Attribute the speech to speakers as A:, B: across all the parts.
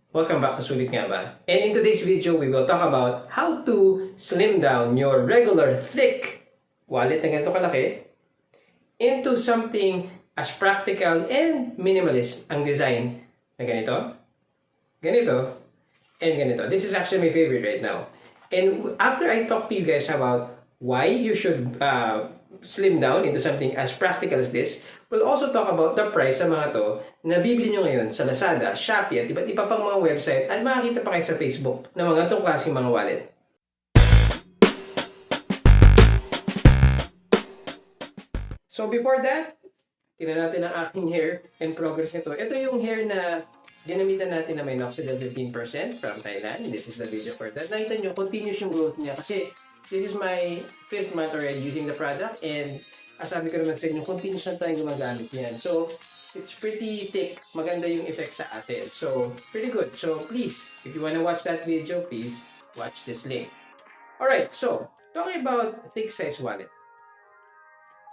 A: Welcome back to Sulit Nga Ba? And in today's video, we will talk about how to slim down your regular thick wallet na ganito kalaki into something as practical and minimalist ang design na ganito, ganito, and ganito. This is actually my favorite right now. And after I talk to you guys about why you should slim down into something as practical as this, we'll also talk about the price sa mga to na bibili nyo ngayon sa Lazada, Shopee, at iba't iba pang mga website at makikita pa kayo sa Facebook ng mga itong klaseng mga wallet. So before that, tingnan natin ang aking hair and progress nito. Ito yung hair na ginamitan natin na may Minoxidil 15% from Thailand. This is the video for that. Nakita nyo, continuous yung growth niya kasi this is my 5th month already using the product and sabi ko naman sa inyo, continuous na tayong gumagamit yan. So, it's pretty thick. Maganda yung effect sa atin. So, pretty good. So, please, if you wanna watch that video, please watch this link. Alright, so, talking about thick size wallet.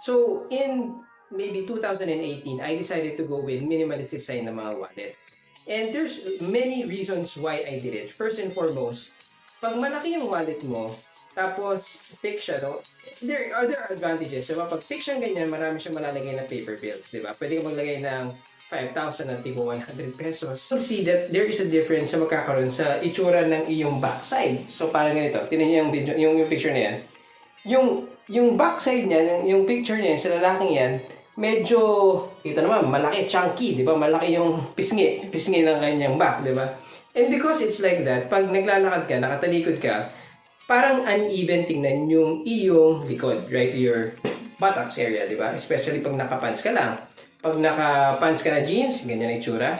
A: So, in maybe 2018, I decided to go with minimalist design na mga wallet. And there's many reasons why I did it. First and foremost, pag malaki yung wallet mo, tapos thick siya, no? There are other advantages. So, pag thick siyang ganyan, marami siyang malalagay na paper bills, di ba? Pwede ka maglagay ng 5,000 at tipo 100 pesos. So, see that there is a difference sa magkakaroon sa itsura ng iyong backside. So, parang ganito. Tingnan niyo yung video, yung picture na yan. Yung backside niya, yung picture niya, sa lalaking yan, medyo, kita naman, malaki, chunky, di ba? Malaki yung pisngi ng kanyang back, di ba? And because it's like that, pag naglalakad ka, nakatalikod ka, parang uneven tingnan yung iyong likod, right? Your buttocks area, di ba? Especially pag nakapants ka lang. Pag nakapants ka na jeans, ganyan ang itsura.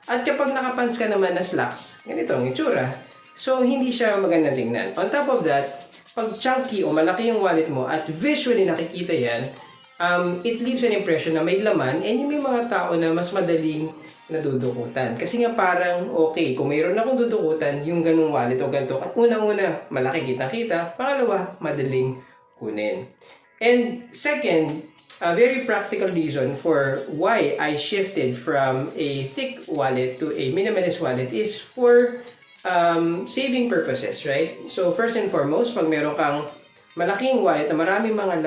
A: At kapag nakapants ka naman na slacks, ganito ang itsura. So, hindi siya magandang tingnan. On top of that, pag chunky o malaki yung wallet mo at visually nakikita yan, it leaves an impression na may laman and yung may mga tao na mas madaling nadudukutan. Kasi nga parang, okay, kung mayroon akong dudukutan, yung ganung wallet o ganito, at unang-una, malaki kitang-kita. Pangalawa, madaling kunin. And second, a very practical reason for why I shifted from a thick wallet to a minimalist wallet is for saving purposes, right? So first and foremost, pag meron kang malaking wallet na maraming mga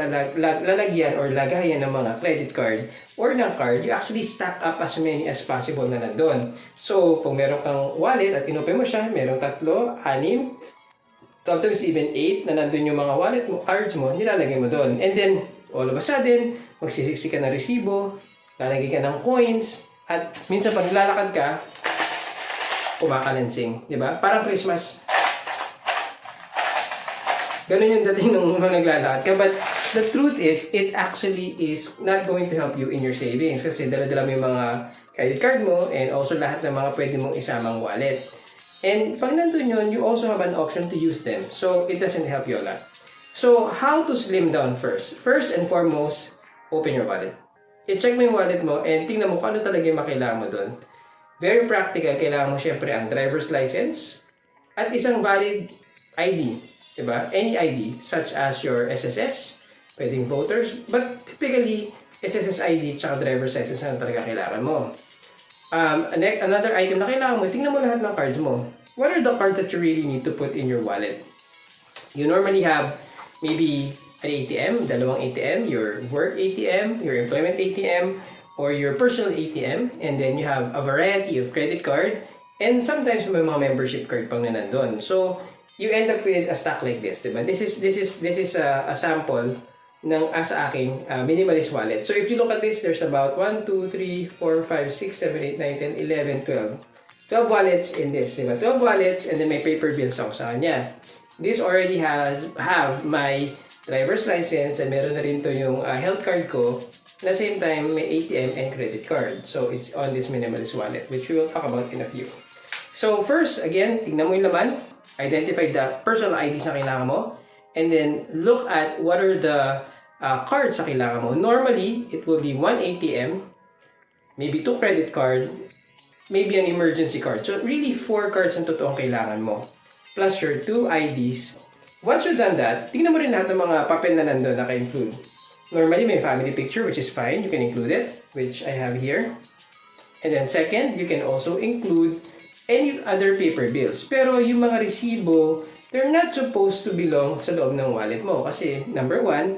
A: lalagyan or lagayan ng mga credit card or ng card, you actually stack up as many as possible na nandun. So, kung meron kang wallet at inopen mo siya, meron 3, 6, sometimes even 8 na nandun yung mga wallet mo, cards mo, nilalagay mo doon. And then, all of a sudden, magsisiksi ka ng resibo, lalagay ka ng coins, at minsan pag nilalakad ka, kumakalansing. Diba? Parang Christmas. Ganun yung dating nung naglalakad ka. But the truth is, it actually is not going to help you in your savings. Kasi dala-dala mo yung mga credit card mo and also lahat ng mga pwede mong isamang wallet. And pag nandun yun, you also have an option to use them. So, it doesn't help you a lot. So, how to slim down first? First and foremost, open your wallet. I-check mo yung wallet mo and tingnan mo kung ano talaga yung makailangan mo dun. Very practical. Kailangan mo syempre ang driver's license at isang valid ID. Diba? Any ID, such as your SSS, pwedeng voters, but typically, SSS ID at driver's license na talaga kailangan mo. Another item na kailangan mo, tingnan mo lahat ng cards mo. What are the cards that you really need to put in your wallet? You normally have maybe an ATM, dalawang ATM, your work ATM, your employment ATM, or your personal ATM, and then you have a variety of credit card, and sometimes may mga membership card pang na nandun. So, you end up with a stack like this, diba? This is a sample ng sa aking minimalist wallet. So if you look at this, there's about 1, 2, 3, 4, 5, 6, 7, 8, 9, 10, 11, 12. 12 wallets in this, diba? 12 wallets and then may paper bills ako sa kanya. This already have my driver's license and meron na rin to yung health card ko. At the same time, may ATM and credit card. So it's on this minimalist wallet, which we will talk about in a few. So first, again, tingnan mo yung laman. Identify the personal IDs na kailangan mo, and then look at what are the cards na kailangan mo. Normally, it will be 1 ATM, maybe 2 credit card, maybe an emergency card. So, really, 4 cards ang totoong kailangan mo, plus your 2 IDs. Once you've done that, tingnan mo rin lahat ng mga papel na nandun naka-include. Normally, may family picture, which is fine. You can include it, which I have here. And then second, you can also include any other paper bills. Pero yung mga resibo, they're not supposed to belong sa loob ng wallet mo. Kasi, number one,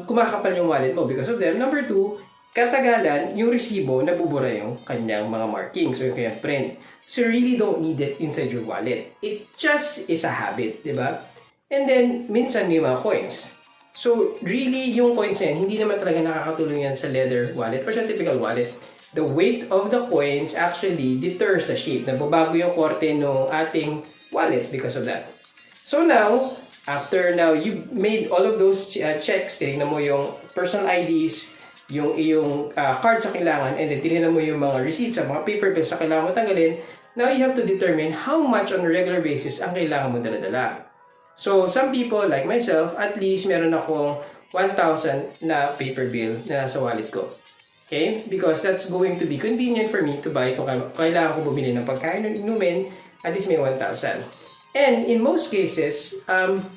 A: kumakapal yung wallet mo because of them. Number two, katagalan, yung resibo, nabubura yung kanyang mga markings o yung kanyang print. So, you really don't need it inside your wallet. It just is a habit, di ba? And then, minsan may mga coins. So, really, yung coins na yan, hindi naman talaga nakakatulong yan sa leather wallet or sa typical wallet. The weight of the coins actually deters the shape. Nababago yung korte ng ating wallet because of that. So now, after you made all of those checks, tinignan mo yung personal IDs, yung iyong card sa kailangan, and then tinignan mo yung mga receipts sa mga paper bills sa kailangan mo tanggalin, now you have to determine how much on a regular basis ang kailangan mo dala-dala. So, some people, like myself, at least meron akong 1,000 na paper bill na nasa wallet ko. Okay? Because that's going to be convenient for me to buy kung kailangan ko bumili ng pagkain ng inumin, at least may 1,000. And in most cases,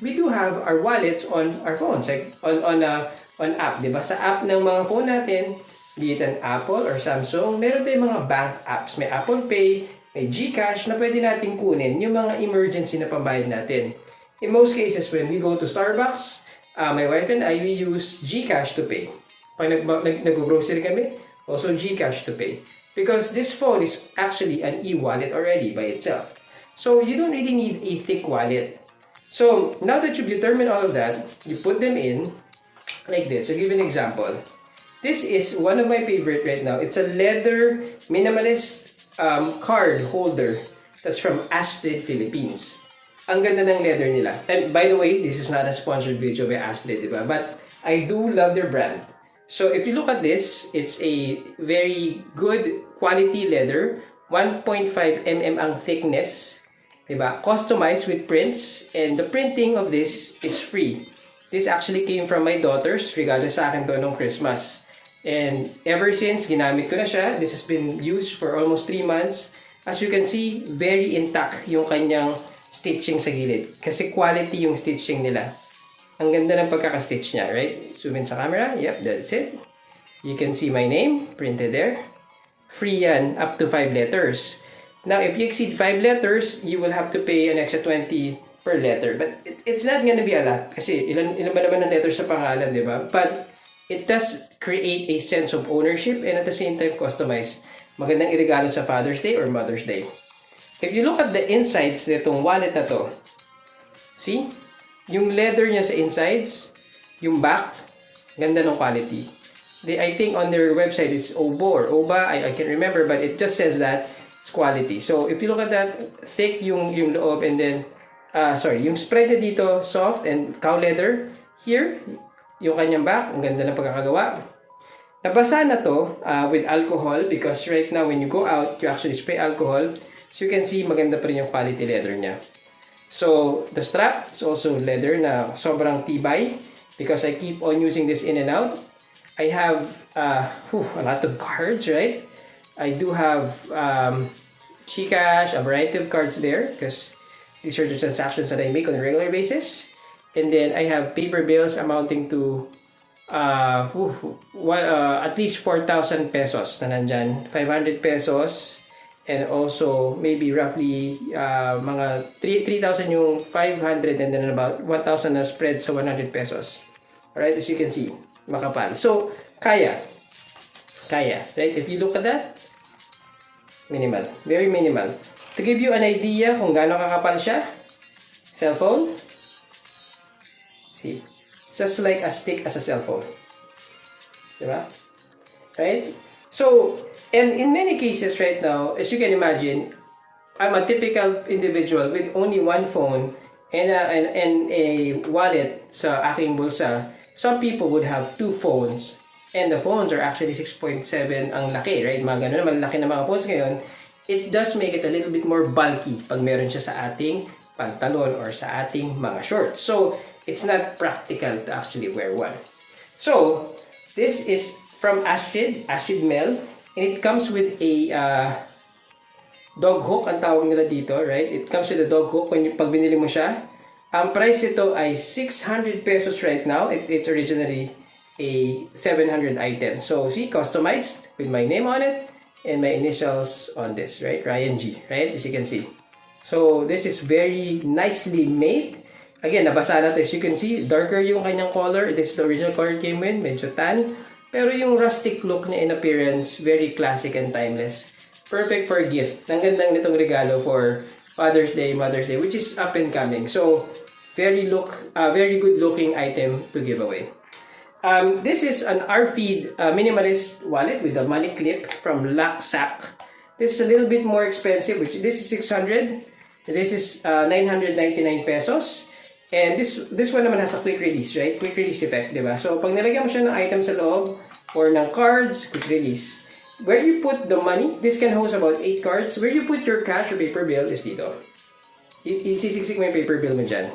A: we do have our wallets on our phones, like on app, di ba? Sa app ng mga phone natin, be it an Apple or Samsung, meron tayong mga bank apps. May Apple Pay, may GCash na pwede natin kunin yung mga emergency na pambayad natin. In most cases, when we go to Starbucks, my wife and I, we use GCash to pay. Pag nag-grocery kami, also GCash to pay. Because this phone is actually an e-wallet already by itself. So, you don't really need a thick wallet. So, now that you've determined all of that, you put them in like this. I'll give you an example. This is one of my favorite right now. It's a leather minimalist card holder that's from ASTRID Philippines. Ang ganda ng leather nila. And by the way, this is not a sponsored video by ASTRID, diba? But I do love their brand. So if you look at this, it's a very good quality leather. 1.5 mm ang thickness. Diba? Customized with prints. And the printing of this is free. This actually came from my daughters. Regalo sa akin to nung Christmas. And ever since, ginamit ko na siya. This has been used for almost 3 months. As you can see, very intact yung kanyang stitching sa gilid. Kasi quality yung stitching nila. Ang ganda ng pagkaka-stitch niya, right? Zoom in sa camera. Yep, that's it. You can see my name printed there. Free yan, up to 5 letters. Now, if you exceed 5 letters, you will have to pay an extra 20 per letter. But it's not gonna be a lot. Kasi ilan ba naman ang letters sa pangalan, di ba? But it does create a sense of ownership and at the same time customize. Magandang iregalo sa Father's Day or Mother's Day. If you look at the insides nitong wallet na to, see? Yung leather niya sa insides, yung back, ganda ng quality. I think on their website it's OBO or OBA, I can't remember, but it just says that it's quality. So if you look at that, thick yung loob and then, yung spread niya dito, soft and cow leather. Here, yung kanyang back, ang ganda ng pagkakagawa. Nabasa na to with alcohol because right now when you go out, you actually spray alcohol. So you can see maganda pa rin yung quality leather niya. So the strap is also leather na sobrang tibay because I keep on using this in and out. I have a lot of cards, right? I do have GCash, a variety of cards there because these are the transactions that I make on a regular basis. And then I have paper bills amounting to at least 4,000 pesos na nandyan. 500 pesos. And also, maybe roughly, mga 3,000 yung 500 and then about 1,000 na spread sa 100 pesos. Alright, as you can see, makapal. So, kaya. Right? If you look at that, minimal. Very minimal. To give you an idea kung gaano kakapal siya, cellphone, see, just like as thick as a cellphone. Diba? Right? So, and in many cases right now, as you can imagine, I'm a typical individual with only one phone and a wallet sa aking bulsa. Some people would have 2 phones and the phones are actually 6.7 ang laki, right? Mga ganun, malaki na mga phones ngayon. It does make it a little bit more bulky pag meron siya sa ating pantalon or sa ating mga shorts. So, it's not practical to actually wear one. So, this is from ASTRID Mel. And it comes with a dog hook, ang tawag nila dito, right? It comes with a dog hook pag binili mo siya. Ang price ito ay 600 pesos right now. It's originally a 700 item. So, see, customized with my name on it. and my initials on this, right? Ryan G, right? As you can see. So, this is very nicely made. Again, nabasa natin. As you can see, darker yung kanyang color. This is the original color it came in, medyo tan. Pero yung rustic look niya in appearance, very classic and timeless. Perfect for gift. Ang gandang nitong regalo for Father's Day, Mother's Day, which is up and coming. So, very good looking item to give away. This is an RFID Minimalist wallet with a money clip from Laksak. This is a little bit more expensive, which this is 600. This is 999 pesos. And this one naman has a quick release, right? Quick release effect, di ba? So, pag nilagyan mo siya ng item sa loob or ng cards, quick release. Where you put the money, this can host about 8 cards. Where you put your cash or paper bill is dito. Isisiksik mo yung paper bill mo dyan.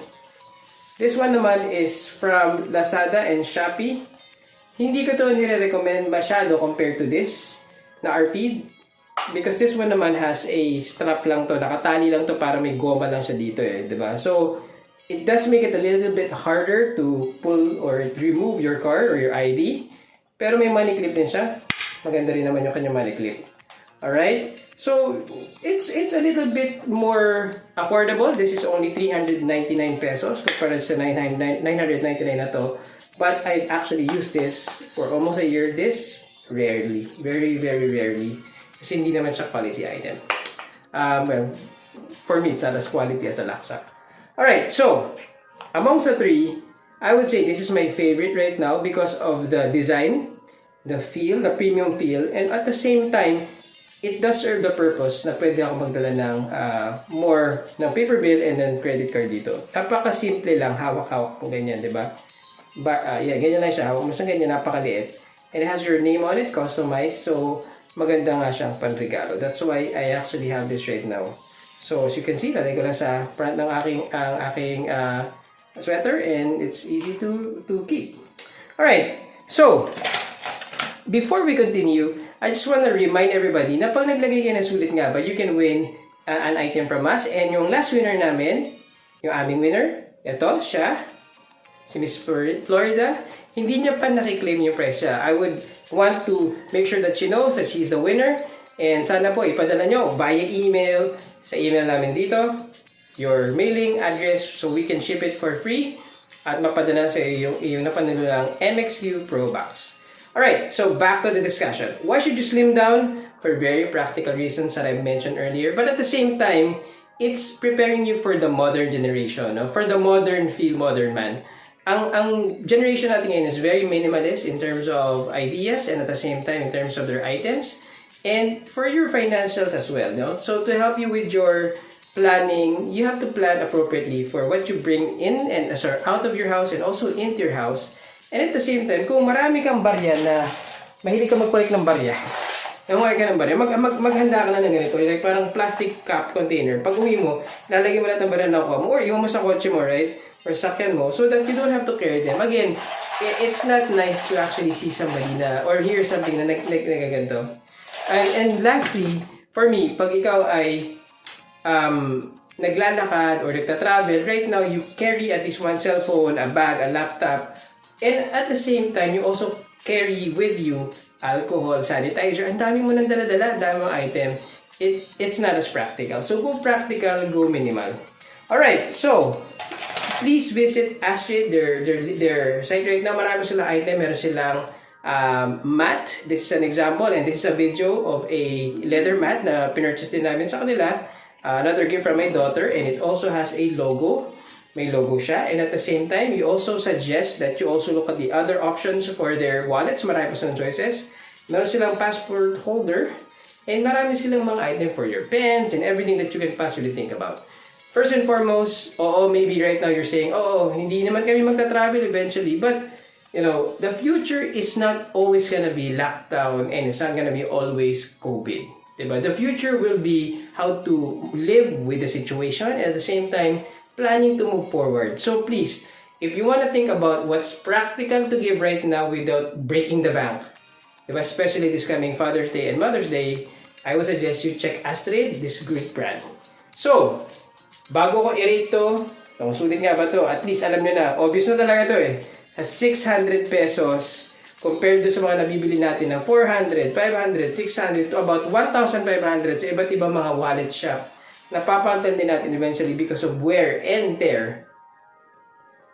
A: This one naman is from Lazada and Shopee. Hindi ko to nire-recommend masyado compared to this na RFID. Because this one naman has a strap lang to, nakatali lang to para may goma lang siya dito eh, di ba? So, it does make it a little bit harder to pull or remove your card or your ID. Pero may money clip din siya. Maganda rin naman yung kanyang money clip. Alright? So, it's a little bit more affordable. This is only 399 pesos compared sa 999 na to. But I actually use this for almost a year. This, rarely. Very, very rarely. Kasi hindi naman siya quality item. Well, for me, it's not as quality as a Laksak. Alright, so, amongst the three, I would say this is my favorite right now because of the design, the feel, the premium feel, and at the same time, it does serve the purpose na pwede ako magdala ng more ng paper bill and then credit card dito. Napaka-simple lang, hawak-hawak kung ganyan, di ba? Yeah, ganyan lang siya. Hawak mo siya ganyan, napakaliit. And it has your name on it, customized, so maganda nga siyang panregalo. That's why I actually have this right now. So, as you can see, lalagay ko lang sa front ng aking sweater and it's easy to keep. Alright, so, before we continue, I just want to remind everybody na pag naglagay kayo ng sulit nga ba, you can win an item from us. And yung last winner namin, yung aming winner, ito, siya, si Miss Florida, hindi niya pa nakiklaim yung prize siya. I would want to make sure that she knows that she's the winner. And sana po ipadala nyo via email, sa email namin dito, your mailing address so we can ship it for free at mapadala sa yung napanilulang MXQ Pro Box. Alright, so back to the discussion. Why should you slim down? For very practical reasons that I mentioned earlier. But at the same time, it's preparing you for the modern generation, no? For the modern feel, modern man. Ang generation natin ngayon is very minimalist in terms of ideas and at the same time in terms of their items. And for your financials as well, no? So to help you with your planning, you have to plan appropriately for what you bring in and out of your house and also into your house. And at the same time, kung marami kang barya na mahilig ka mag-collect ng barya, maghanda ka na ng ganito, like parang plastic cup container. Pag uwi mo, lalagay mo lahat ng barya na nakuha mo or iwan mo sa kotse mo, right? Or sakyan mo, so that you don't have to carry them. Again, it's not nice to actually see somebody na, or hear something na nagaganto. And lastly, for me, pag ikaw ay naglalakad or nagta-travel, right now, you carry at least one cellphone, a bag, a laptop, and at the same time, you also carry with you alcohol, sanitizer. Ang dami mo nang dala-dala, ang dami mong item. It's not as practical. So, go practical, go minimal. Alright, so, please visit ASTRID, their site right now. Marami silang item, meron silang mat. This is an example and this is a video of a leather mat na pinurchase din namin sa kanila. Another gift from my daughter and it also has a logo. May logo siya. And at the same time, you also suggest that you also look at the other options for their wallets. Marami pa silang choices. Meron silang passport holder and marami silang mga item for your pens and everything that you can possibly think about. First and foremost, maybe right now you're saying, hindi naman kami magta-travel eventually, but you know, the future is not always gonna be lockdown and it's not gonna be always COVID. Diba? The future will be how to live with the situation and at the same time, planning to move forward. So please, if you want to think about what's practical to give right now without breaking the bank, diba? Especially this coming Father's Day and Mother's Day, I would suggest you check ASTRID, this great brand. So, bago ko i-rate to, sulit nga ba to? At least alam nyo na, obvious na talaga to eh. 600 pesos compared do sa mga nabibili natin ng 400, 500, 600 to about 1,500 sa iba't ibang mga wallet shop. Napapalitan din natin eventually because of wear and tear.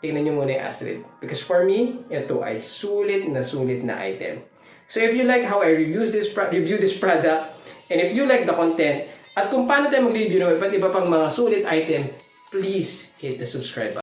A: Tingnan nyo muna yung ASTRID. Because for me, ito ay sulit na item. So if you like how I review this product, and if you like the content, at kung paano tayo mag-review ng iba't iba pang mga sulit item, please hit the subscribe button.